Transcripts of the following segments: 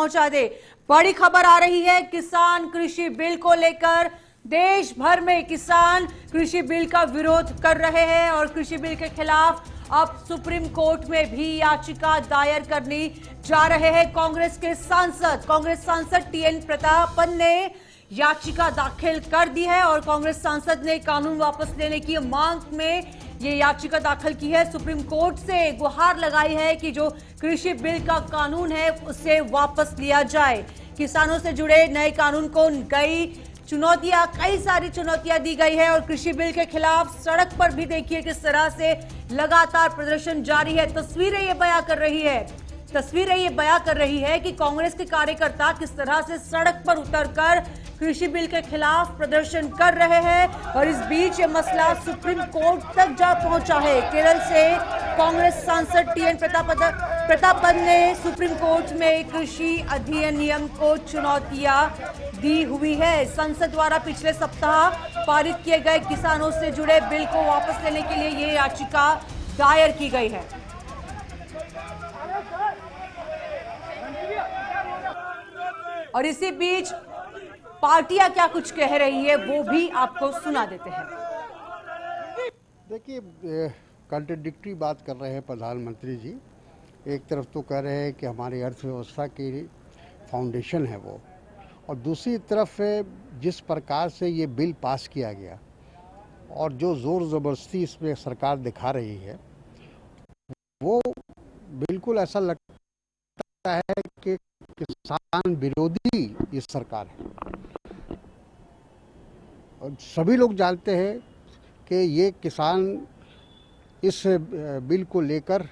पहुंचा दे। बड़ी खबर आ रही है किसान कृषि बिल को लेकर। देश भर में किसान कृषि बिल का विरोध कर रहे हैं और कृषि बिल के खिलाफ अब सुप्रीम कोर्ट में भी याचिका दायर करनी जा रहे हैं। कांग्रेस सांसद टीएन प्रतापन ने याचिका दाखिल कर दी है और कांग्रेस सांसद ने कानून वापस लेने की मांग में ये याचिका दाखिल की है। सुप्रीम कोर्ट से गुहार लगाई है कि जो कृषि बिल का कानून है उसे वापस लिया जाए। किसानों से जुड़े नए कानून को कई सारी चुनौतियां दी गई है और कृषि बिल के खिलाफ सड़क पर भी देखिए किस तरह से लगातार प्रदर्शन जारी है। तस्वीरें ये बयां कर रही है कि कांग्रेस के कार्यकर्ता किस तरह से सड़क पर उतरकर कृषि बिल के खिलाफ प्रदर्शन कर रहे हैं और इस बीच ये मसला सुप्रीम कोर्ट तक जा पहुंचा है। केरल से कांग्रेस सांसद टीएन प्रतापन ने सुप्रीम कोर्ट में कृषि अधिनियम को चुनौतियां दी हुई है। संसद द्वारा पिछले सप्ताह पारित किए गए किसानों से जुड़े बिल को वापस लेने के लिए ये याचिका दायर की गई है। और इसी बीच पार्टियां क्या कुछ कह रही है वो भी आपको सुना देते हैं। देखिए, कॉन्ट्रडिक्टरी बात कर रहे हैं प्रधानमंत्री जी। एक तरफ तो कह रहे हैं कि हमारी अर्थव्यवस्था की फाउंडेशन है वो, और दूसरी तरफ जिस प्रकार से ये बिल पास किया गया और जो जोर ज़बरदस्ती इसमें सरकार दिखा रही है वो बिल्कुल ऐसा लगता है कि किसान विरोधी ये सरकार है। और सभी लोग जानते हैं कि ये किसान इस बिल को लेकर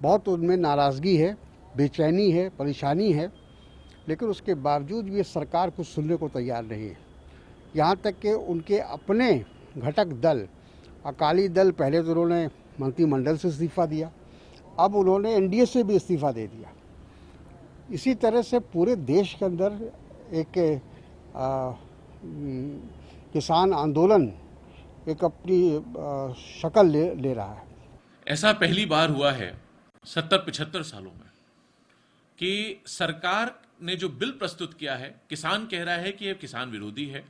बहुत उनमें नाराज़गी है, बेचैनी है, परेशानी है, लेकिन उसके बावजूद भी ये सरकार कुछ सुनने को तैयार नहीं है। यहाँ तक कि उनके अपने घटक दल अकाली दल, पहले तो उन्होंने मंत्रिमंडल से इस्तीफ़ा दिया, अब उन्होंने एनडीए से भी इस्तीफ़ा दे दिया। इसी तरह से पूरे देश के अंदर एक किसान आंदोलन एक अपनी शक्ल ले रहा है। ऐसा पहली बार हुआ है 70-75 सालों में कि सरकार ने जो बिल प्रस्तुत किया है, किसान कह रहा है कि यह किसान विरोधी है।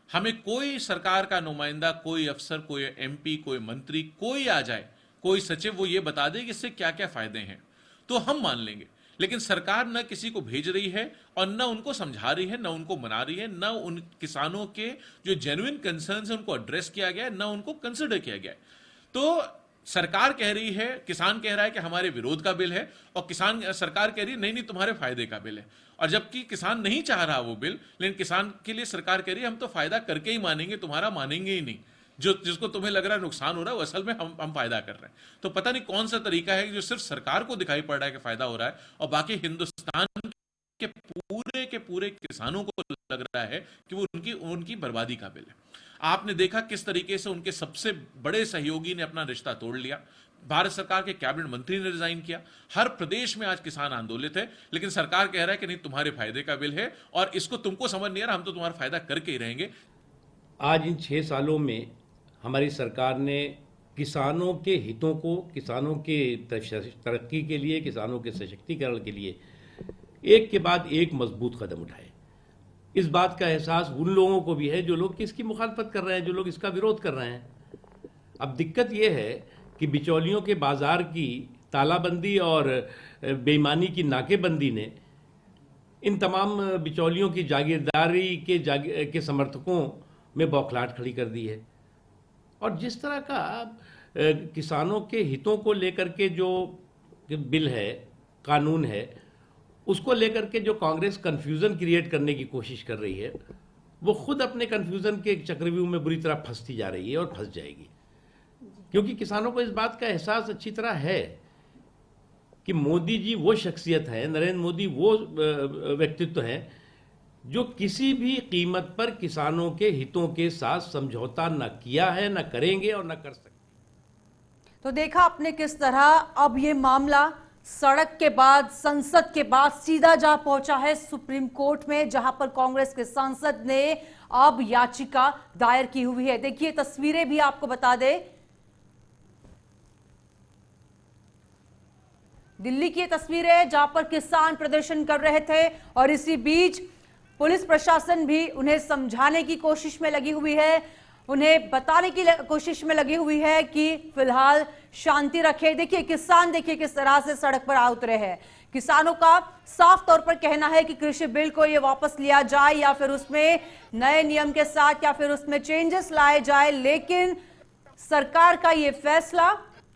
हमें कोई सरकार का नुमाइंदा, कोई अफसर, कोई एमपी, कोई मंत्री, कोई आ जाए, कोई सचिव, वो ये बता दे कि इससे क्या क्या फायदे हैं तो हम मान लेंगे। लेकिन सरकार न किसी को भेज रही है और न उनको समझा रही है, न उनको मना रही है, न उन किसानों के जो जेन्युइन कंसर्न्स हैं उनको एड्रेस किया गया है, न उनको कंसिडर किया गया है। तो सरकार कह रही है, किसान कह रहा है कि हमारे विरोध का बिल है, और सरकार कह रही है नहीं तुम्हारे फायदे का बिल है। और जबकि किसान नहीं चाह रहा वो बिल, लेकिन किसान के लिए सरकार कह रही है हम तो फायदा करके ही मानेंगे, तुम्हारा मानेंगे ही नहीं। जिसको तुम्हें लग रहा है नुकसान हो रहा है वो असल में हम फायदा कर रहे हैं। तो पता नहीं कौन सा तरीका है जो सिर्फ सरकार को दिखाई पड़ रहा है कि फायदा हो रहा है और बाकी हिंदुस्तान के पूरे किसानों को लग रहा है कि वो उनकी बर्बादी का बिल है। आपने देखा किस तरीके से उनके सबसे बड़े सहयोगी ने अपना रिश्ता तोड़ लिया। भारत सरकार के कैबिनेट मंत्री ने रिजाइन किया। हर प्रदेश में आज किसान आंदोलित है, लेकिन सरकार कह रहा है कि नहीं तुम्हारे फायदे का बिल है और इसको तुमको समझ नहीं आ रहा, हम तो तुम्हारा फायदा करके ही रहेंगे। आज इन 6 सालों में हमारी सरकार ने किसानों के हितों को, किसानों के तरक्की के लिए, किसानों के सशक्तिकरण के लिए एक के बाद एक मजबूत कदम उठाए। इस बात का एहसास उन लोगों को भी है जो लोग इसकी मुखालफत कर रहे हैं, जो लोग इसका विरोध कर रहे हैं। अब दिक्कत यह है कि बिचौलियों के बाजार की तालाबंदी और बेईमानी की नाकेबंदी ने इन तमाम बिचौलियों की जागीरदारी के समर्थकों में बौखलाहट खड़ी कर दी है। और जिस तरह का किसानों के हितों को लेकर के जो बिल है, कानून है, उसको लेकर के जो कांग्रेस कंफ्यूजन क्रिएट करने की कोशिश कर रही है, वो खुद अपने कंफ्यूजन के चक्रव्यूह में बुरी तरह फंसती जा रही है और फंस जाएगी। क्योंकि किसानों को इस बात का एहसास अच्छी तरह है कि मोदी जी वो शख्सियत है, नरेंद्र मोदी वो व्यक्तित्व है जो किसी भी कीमत पर किसानों के हितों के साथ समझौता न किया है, न करेंगे और न कर सकते। तो देखा आपने किस तरह अब ये मामला सड़क के बाद, संसद के बाद सीधा जा पहुंचा है सुप्रीम कोर्ट में, जहां पर कांग्रेस के सांसद ने अब याचिका दायर की हुई है। देखिए तस्वीरें भी आपको बता दें दिल्ली की ये तस्वीर है जहां पर किसान प्रदर्शन कर रहे थे और इसी बीच पुलिस प्रशासन भी उन्हें समझाने की कोशिश में लगी हुई है, उन्हें बताने की कोशिश में लगी हुई है कि फिलहाल शांति रखे। देखिए किसान देखिए किस तरह से सड़क पर आ उतरे हैं। किसानों का साफ तौर पर कहना है कि कृषि बिल को ये वापस लिया जाए या फिर उसमें नए नियम के साथ या फिर उसमें चेंजेस लाए जाए, लेकिन सरकार का ये फैसला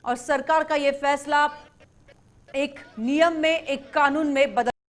और सरकार का ये फैसला एक नियम में, एक कानून में बदल